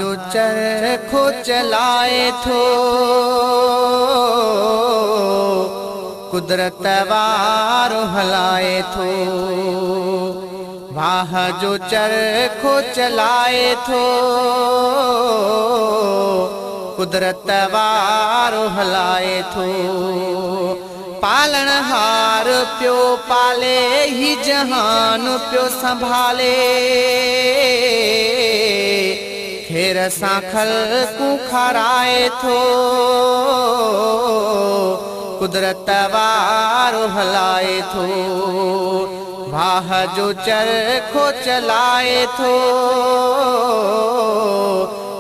जो चरखो चलाए थो कुदरत वारो हलाए थो। वाह जो चरखो चलाए थो कुदरत वारो हलाए थो। पालनहार प्यो पाले ही जहान प्यो संभाले। खेर सां खल्कू खाराए थो कुदरत वारो हलाए थो। वाह जो चरखो चलाए थो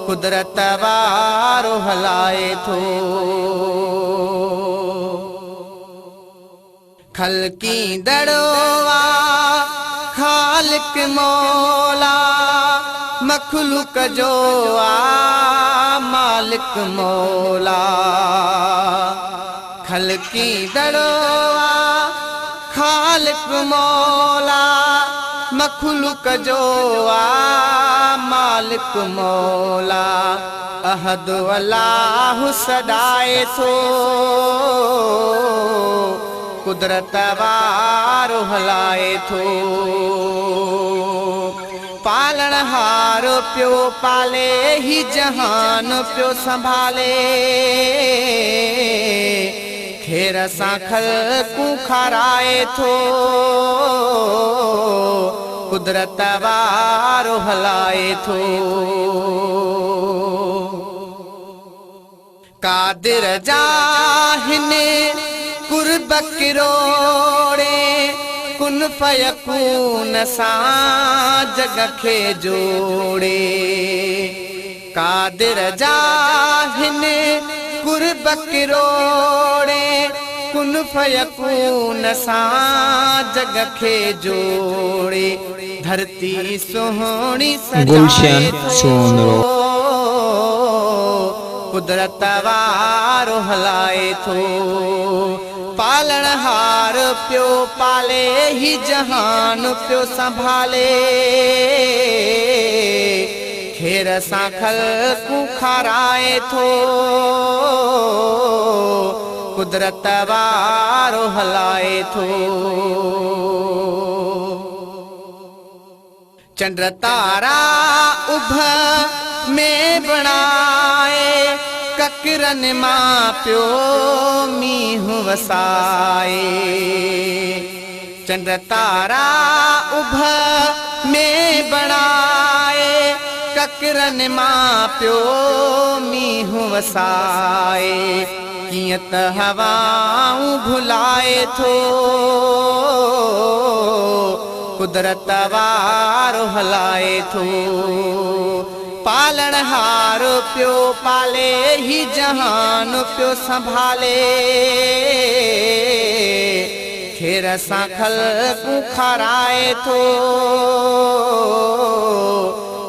कुदरत वारो हलाए थो। खल्की दड़वा खालिक मौला मखलूक जो मालिक मौला। खल्की दड़वा खालिक मौला मखलूक जो मालिक मौला। अहद अल्लाह सदाए थो कुदरत वारो हलाए थो। पालनहार प्यो पाले ही जहान प्यो संभाले। खेर सां खल्कू खाराए थो कुदरत वारो हलाए थो। कादिर जाहिन कुर्ब किरोड़े कुन फयकून सां जग खे जोड़े। कादिर जाहिन कुर्ब किरोड़े कुन फयकून सां जग खे जोड़े। धरती सुहिणी गुलशन सोनरो कुदरत वारो हलाए थो। पालनहार प्यो पाले ही जहान प्यो संभाले। खेर सां खल्कू खाराए थो कुदरत वारो हलाए थो। चंड तारा उभ में बणाए ककरन मां प्यो मींहुं वसाए। चंड तारा उभ में बणाए ककरन मां प्यो मींहुं वसाए। कीअं त हवाऊं भुलाए थो कुदरत वारो हलाए थो। पालनहार प्यो पाले ही जहान प्यो संभाले। खेर सां खल्कू खाराए थो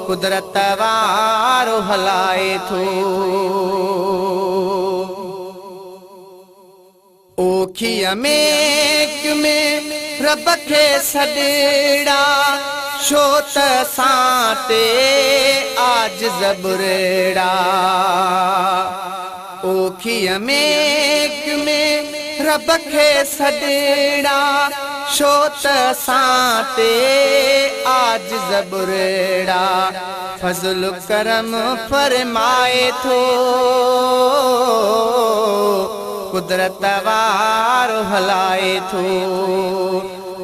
कुदरत वारो हलाए थो। ओखीअ में रब खे सॾड़ा छो त असां ते आजिज़ बुरड़ा। ओखीअ में रब खे सॾड़ा छो त असां ते आजिज़ बुरड़ा। फज़ल करम फरमाए थो कुदरत वारो हलाए थो।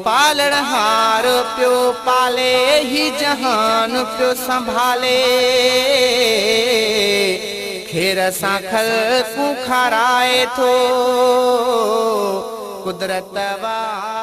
पालनहार प्यो पाले ही जहान प्यो संभाले। खेर सां खल्कू खाराए थो कुदरत वारो